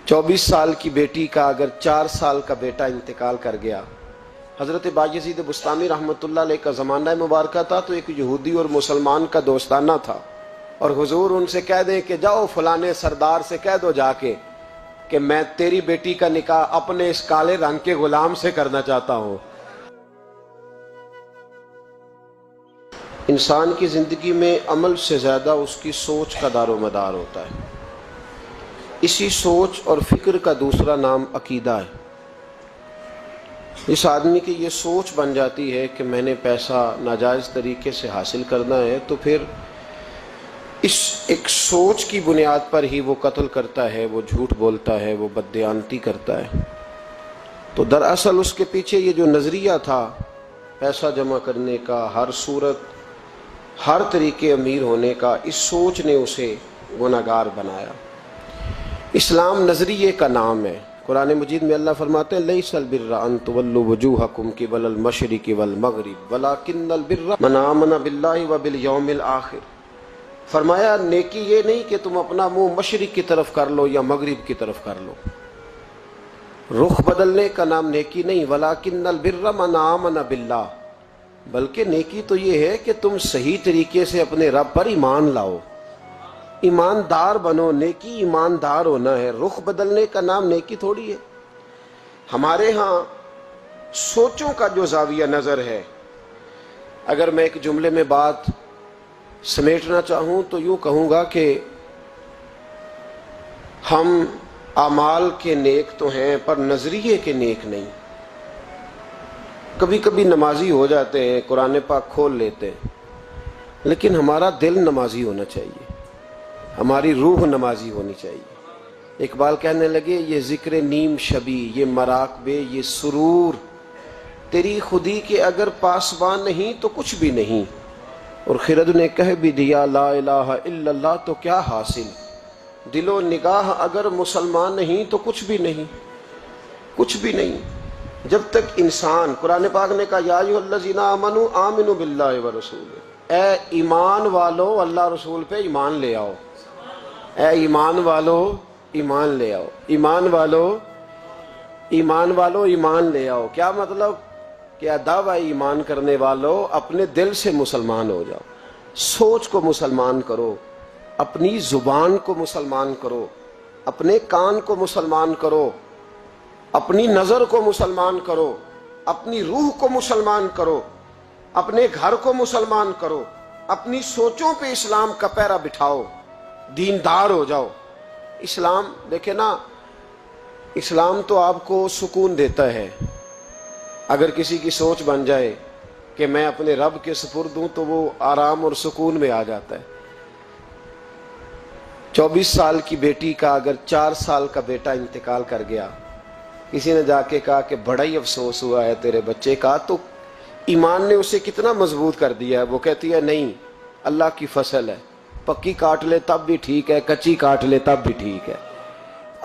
24 سال کی بیٹی کا اگر 4 سال کا بیٹا انتقال کر گیا، حضرت بایزید بستامی رحمۃ اللہ علیہ کا زمانہ مبارکہ تھا، تو ایک یہودی اور مسلمان کا دوستانہ تھا، اور حضور ان سے کہہ دیں کہ جاؤ فلانے سردار سے کہہ دو جا کے کہ میں تیری بیٹی کا نکاح اپنے اس کالے رنگ کے غلام سے کرنا چاہتا ہوں۔ انسان کی زندگی میں عمل سے زیادہ اس کی سوچ کا دار و مدار ہوتا ہے۔ اسی سوچ اور فکر کا دوسرا نام عقیدہ ہے۔ اس آدمی کی یہ سوچ بن جاتی ہے کہ میں نے پیسہ ناجائز طریقے سے حاصل کرنا ہے، تو پھر اس ایک سوچ کی بنیاد پر ہی وہ قتل کرتا ہے، وہ جھوٹ بولتا ہے، وہ بددیانتی کرتا ہے۔ تو دراصل اس کے پیچھے یہ جو نظریہ تھا پیسہ جمع کرنے کا، ہر صورت ہر طریقے امیر ہونے کا، اس سوچ نے اسے گناہگار بنایا۔ اسلام نظریے کا نام ہے۔ قرآن مجید میں اللہ فرماتے ہیں لیس البر ان تولوا وجوہکم قبل المشرق والمغرب ولکن البر من آمن باللہ وبالیوم الآخر۔ فرمایا نیکی یہ نہیں کہ تم اپنا منہ مشرق کی طرف کر لو یا مغرب کی طرف کر لو، رخ بدلنے کا نام نیکی نہیں، ولکن البر من آمن باللہ، بلکہ نیکی تو یہ ہے کہ تم صحیح طریقے سے اپنے رب پر ایمان لاؤ، ایماندار بنو۔ نیکی ایماندار ہونا ہے، رخ بدلنے کا نام نیکی تھوڑی ہے۔ ہمارے ہاں سوچوں کا جو زاویہ نظر ہے، اگر میں ایک جملے میں بات سمیٹنا چاہوں تو یوں کہوں گا کہ ہم اعمال کے نیک تو ہیں پر نظریے کے نیک نہیں۔ کبھی کبھی نمازی ہو جاتے ہیں، قرآن پاک کھول لیتے ہیں، لیکن ہمارا دل نمازی ہونا چاہیے، ہماری روح نمازی ہونی چاہیے۔ اقبال کہنے لگے یہ ذکر نیم شبی، یہ مراقبے، یہ سرور، تیری خودی کے اگر پاسبان نہیں تو کچھ بھی نہیں۔ اور خرد نے کہہ بھی دیا لا الہ الا اللہ تو کیا حاصل، دل و نگاہ اگر مسلمان نہیں تو کچھ بھی نہیں، کچھ بھی نہیں۔ جب تک انسان، قرآن پاک نے کہا یا ایھا الذین آمنوا آمنوا باللہ ورسولہ، اے ایمان والو اللہ رسول پہ ایمان لے آؤ، اے ایمان والو ایمان لے آؤ، ایمان والو ایمان والو ایمان لے آؤ۔ کیا مطلب کہ دعوی ایمان کرنے والو اپنے دل سے مسلمان ہو جاؤ، سوچ کو مسلمان کرو، اپنی زبان کو مسلمان کرو، اپنے کان کو مسلمان کرو، اپنی نظر کو مسلمان کرو، اپنی روح کو مسلمان کرو، اپنے گھر کو مسلمان کرو، اپنی سوچوں پہ اسلام کا پیرا بٹھاؤ، دیندار ہو جاؤ۔ اسلام دیکھیں نا، اسلام تو آپ کو سکون دیتا ہے۔ اگر کسی کی سوچ بن جائے کہ میں اپنے رب کے سپرد ہوں تو وہ آرام اور سکون میں آ جاتا ہے۔ 24 سال کی بیٹی کا اگر 4 سال کا بیٹا انتقال کر گیا، کسی نے جا کے کہا کہ بڑا ہی افسوس ہوا ہے تیرے بچے کا، تو ایمان نے اسے کتنا مضبوط کر دیا ہے۔ وہ کہتی ہے نہیں، اللہ کی فصل ہے، پکی کاٹ لے تب بھی ٹھیک ہے، کچی کاٹ لے تب بھی ٹھیک ہے۔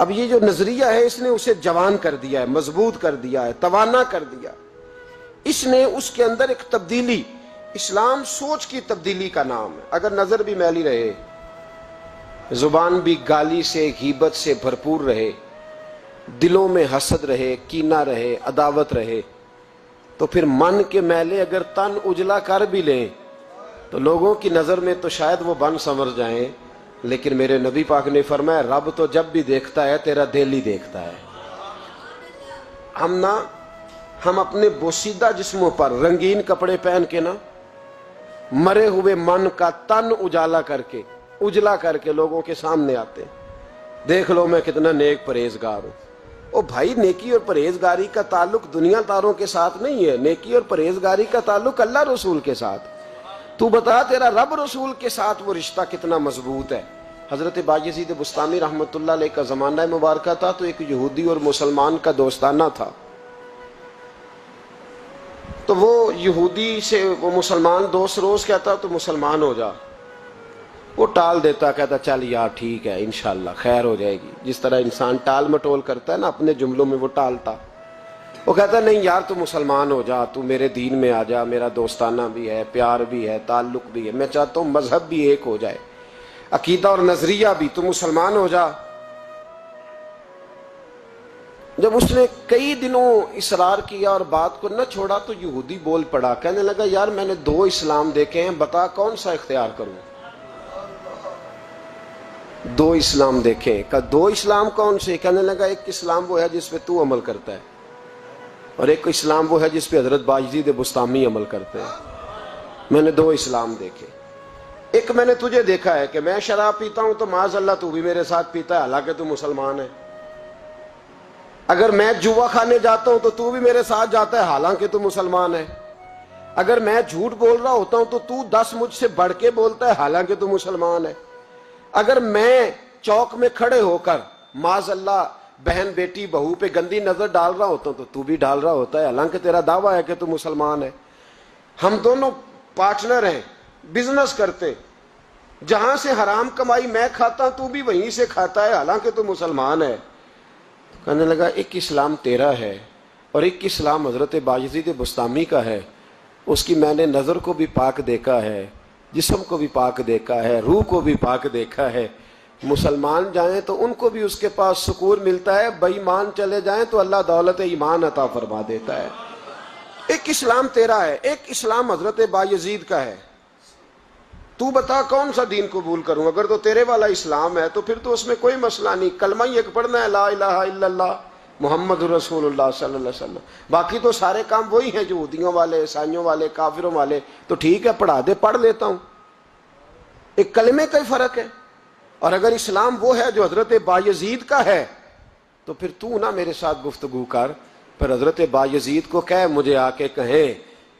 اب یہ جو نظریہ ہے اس نے اسے جوان کر دیا ہے، مضبوط کر دیا ہے، توانا کر دیا۔ اس نے اس کے اندر ایک تبدیلی، اسلام سوچ کی تبدیلی کا نام ہے۔ اگر نظر بھی میلی رہے، زبان بھی گالی سے غیبت سے بھرپور رہے، دلوں میں حسد رہے، کینہ رہے، عداوت رہے، تو پھر من کے میلے اگر تن اجلا کر بھی لیں تو لوگوں کی نظر میں تو شاید وہ بن سنور جائیں، لیکن میرے نبی پاک نے فرمایا رب تو جب بھی دیکھتا ہے تیرا دل ہی دیکھتا ہے۔ ہم اپنے بوسیدہ جسموں پر رنگین کپڑے پہن کے نا، مرے ہوئے من کا تن اجالا کر کے لوگوں کے سامنے آتے ہیں، دیکھ لو میں کتنا نیک پرہیزگار ہوں۔ او بھائی، نیکی اور پرہیزگاری کا تعلق دنیا داروں کے ساتھ نہیں ہے، نیکی اور پرہیزگاری کا تعلق اللہ رسول کے ساتھ۔ تو بتا تیرا رب رسول کے ساتھ وہ رشتہ کتنا مضبوط ہے۔ حضرت بایزید بستامی رحمۃ اللہ علیہ کا زمانہ مبارکہ تھا، تو ایک یہودی اور مسلمان کا دوستانہ تھا۔ تو وہ یہودی سے وہ مسلمان دوست روز کہتا تو مسلمان ہو جا، وہ ٹال دیتا، کہتا چل یار ٹھیک ہے انشاءاللہ خیر ہو جائے گی، جس طرح انسان ٹال مٹول کرتا ہے نا اپنے جملوں میں، وہ ٹالتا۔ وہ کہتا نہیں یار تو مسلمان ہو جا، تو میرے دین میں آ جا، میرا دوستانہ بھی ہے، پیار بھی ہے، تعلق بھی ہے، میں چاہتا ہوں مذہب بھی ایک ہو جائے، عقیدہ اور نظریہ بھی، تو مسلمان ہو جا۔ جب اس نے کئی دنوں اصرار کیا اور بات کو نہ چھوڑا تو یہودی بول پڑا، کہنے لگا یار میں نے 2 اسلام دیکھے ہیں، بتا کون سا اختیار کروں؟ 2 اسلام دیکھے، کہا 2 اسلام کون سے؟ کہنے لگا ایک اسلام وہ ہے جس پہ تو عمل کرتا ہے، اور ایک اسلام وہ ہے جس پہ حضرت بایزید بسطامی عمل کرتے ہیں۔ میں نے 2 اسلام دیکھے، ایک میں نے تجھے دیکھا ہے کہ میں شراب پیتا ہوں تو معاذ اللہ تو بھی میرے ساتھ پیتا ہے، حالانکہ تو مسلمان ہے۔ اگر میں جوا کھانے جاتا ہوں تو بھی میرے ساتھ جاتا ہے، حالانکہ تو مسلمان ہے۔ اگر میں جھوٹ بول رہا ہوتا ہوں تو 10 مجھ سے بڑھ کے بولتا ہے، حالانکہ تو مسلمان ہے۔ اگر میں چوک میں کھڑے ہو کر معاذ اللہ بہن بیٹی بہو پہ گندی نظر ڈال رہا ہوتا ہوں تو بھی ڈال رہا ہوتا ہے، حالانکہ تیرا دعویٰ ہے کہ تو مسلمان ہے۔ ہم دونوں پارٹنر ہیں، بزنس کرتے، جہاں سے حرام کمائی میں کھاتا ہوں تو بھی وہیں سے کھاتا ہے، حالانکہ تو مسلمان ہے۔ کہنے لگا ایک اسلام تیرا ہے اور ایک اسلام حضرت بایزید بسطامی کا ہے، اس کی میں نے نظر کو بھی پاک دیکھا ہے، جسم کو بھی پاک دیکھا ہے، روح کو بھی پاک دیکھا ہے۔ مسلمان جائیں تو ان کو بھی اس کے پاس سکون ملتا ہے، بے ایمان چلے جائیں تو اللہ دولت ایمان عطا فرما دیتا ہے۔ ایک اسلام تیرا ہے، ایک اسلام حضرت بایزید کا ہے، تو بتا کون سا دین قبول کروں؟ اگر تو تیرے والا اسلام ہے تو پھر تو اس میں کوئی مسئلہ نہیں، کلمہ ہی ایک پڑھنا ہے، لا الہ الا اللہ محمد رسول اللہ صلی اللہ علیہ وسلم، باقی تو سارے کام وہی ہیں جو یہودیوں والے، عیسائیوں والے، کافروں والے۔ تو ٹھیک ہے پڑھا دے، پڑھ لیتا ہوں، ایک کلمے کا ہی فرق ہے۔ اور اگر اسلام وہ ہے جو حضرت بایزید کا ہے تو پھر تو نہ میرے ساتھ گفتگو کر، پھر حضرت بایزید کو کہے مجھے آ کے کہیں،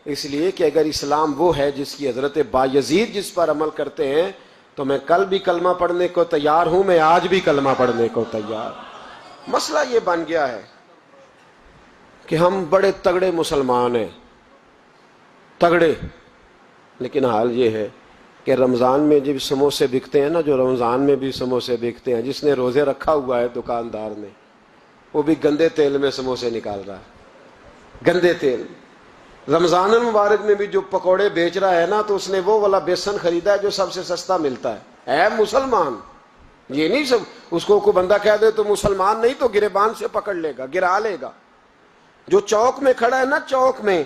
اس لیے کہ اگر اسلام وہ ہے جس کی حضرت بایزید جس پر عمل کرتے ہیں تو میں کل بھی کلمہ پڑھنے کو تیار ہوں، میں آج بھی کلمہ پڑھنے کو تیار۔ مسئلہ یہ بن گیا ہے کہ ہم بڑے تگڑے مسلمان ہیں، تگڑے، لیکن حال یہ ہے کہ رمضان میں جب سموسے بکتے ہیں نا، جو رمضان میں بھی سموسے بکتے ہیں، جس نے روزے رکھا ہوا ہے دکاندار نے، وہ بھی گندے تیل میں سموسے نکال رہا ہے، گندے تیل۔ رمضان المبارک میں بھی جو پکوڑے بیچ رہا ہے نا، تو اس نے وہ والا بیسن خریدا ہے جو سب سے سستا ملتا ہے۔ اے مسلمان، یہ نہیں سب اس کو کوئی بندہ کہہ دے تو مسلمان نہیں تو گریبان سے پکڑ لے گا، گرا لے گا۔ جو چوک میں کھڑا ہے نا، چوک میں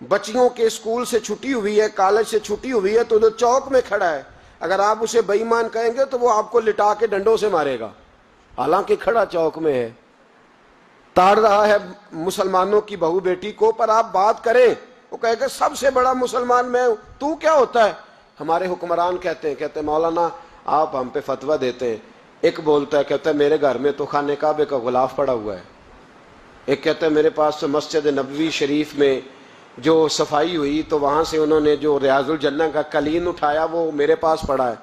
بچیوں کے اسکول سے چھٹی ہوئی ہے، کالج سے چھٹی ہوئی ہے، تو جو چوک میں کھڑا ہے اگر آپ اسے بے ایمان کہیں گے تو وہ آپ کو لٹا کے ڈنڈوں سے مارے گا، حالانکہ کھڑا چوک میں ہے، تاڑ رہا ہے مسلمانوں کی بہو بیٹی کو، پر آپ بات کریں وہ کہے گا سب سے بڑا مسلمان میں ہوں، تو کیا ہوتا ہے؟ ہمارے حکمران کہتے ہیں مولانا آپ ہم پہ فتویٰ دیتے ہیں۔ ایک بولتا ہے، کہتا ہے میرے گھر میں تو خانہ کعبے کا غلاف پڑا ہوا ہے، ایک کہتا ہے میرے پاس تو مسجد نبوی شریف میں جو صفائی ہوئی تو وہاں سے انہوں نے جو ریاض الجنہ کا قلین اٹھایا وہ میرے پاس پڑا ہے۔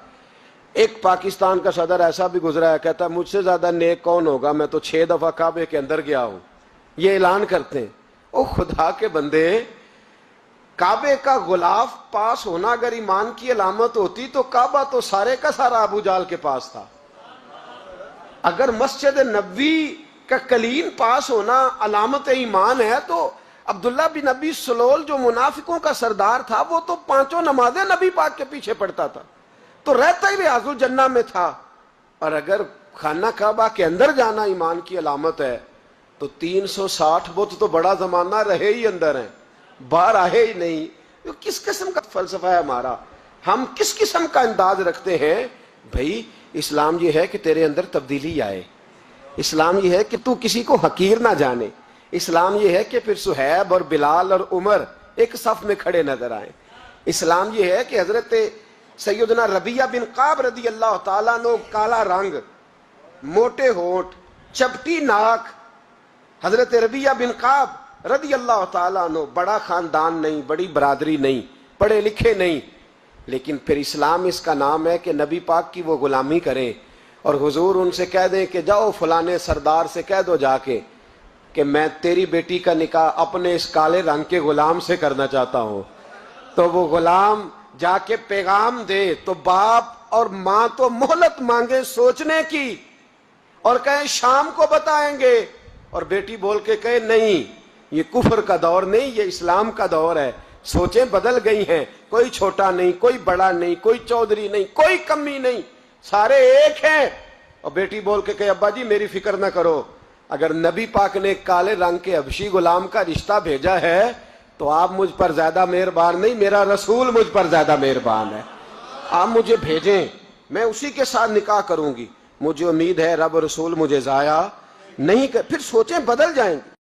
ایک پاکستان کا صدر ایسا بھی گزرا ہے، کہتا ہے مجھ سے زیادہ نیک کون ہوگا، میں تو 6 دفعہ کعبے کے اندر گیا ہوں۔ یہ اعلان کرتے ہیں۔ او خدا کے بندے، کعبے کا غلاف پاس ہونا اگر ایمان کی علامت ہوتی تو کعبہ تو سارے کا سارا ابو جال کے پاس تھا۔ اگر مسجد نبوی کا قلین پاس ہونا علامت ایمان ہے تو عبداللہ بن ابی سلول جو منافقوں کا سردار تھا وہ تو 5 نمازیں نبی پاک کے پیچھے پڑھتا تھا، تو رہتا ہی ریاض الجنہ میں تھا۔ اور اگر خانہ کعبہ کے اندر جانا ایمان کی علامت ہے تو 360 بت تو بڑا زمانہ رہے ہی اندر ہیں، باہر آئے ہی نہیں۔ کس قسم کا فلسفہ ہے ہمارا؟ ہم کس قسم کا انداز رکھتے ہیں؟ بھائی اسلام یہ ہے کہ تیرے اندر تبدیلی آئے، اسلام یہ ہے کہ تو کسی کو حقیر نہ جانے، اسلام یہ ہے کہ پھر صہیب اور بلال اور عمر ایک صف میں کھڑے نظر آئیں، اسلام یہ ہے کہ حضرت سیدنا ربیہ بن قعب رضی اللہ تعالیٰ عنہ، کالا رنگ، موٹے ہونٹ، چپٹی ناک، حضرت ربیہ بن قعب رضی اللہ تعالیٰ عنہ، بڑا خاندان نہیں، بڑی برادری نہیں، پڑھے لکھے نہیں، لیکن پھر اسلام اس کا نام ہے کہ نبی پاک کی وہ غلامی کریں، اور حضور ان سے کہہ دیں کہ جاؤ فلانے سردار سے کہہ دو جا کے کہ میں تیری بیٹی کا نکاح اپنے اس کالے رنگ کے غلام سے کرنا چاہتا ہوں، تو وہ غلام جا کے پیغام دے تو باپ اور ماں تو مہلت مانگے سوچنے کی اور کہیں شام کو بتائیں گے، اور بیٹی بول کے کہے نہیں یہ کفر کا دور نہیں، یہ اسلام کا دور ہے، سوچیں بدل گئی ہیں، کوئی چھوٹا نہیں، کوئی بڑا نہیں، کوئی چودھری نہیں، کوئی کمی نہیں، سارے ایک ہیں۔ اور بیٹی بول کے کہے ابا جی میری فکر نہ کرو، اگر نبی پاک نے کالے رنگ کے حبشی غلام کا رشتہ بھیجا ہے تو آپ مجھ پر زیادہ مہربان نہیں، میرا رسول مجھ پر زیادہ مہربان ہے. آپ مجھے بھیجیں، میں اسی کے ساتھ نکاح کروں گی. مجھے امید ہے رب رسول مجھے ضائع نہیں کر. پھر سوچیں بدل جائیں گی.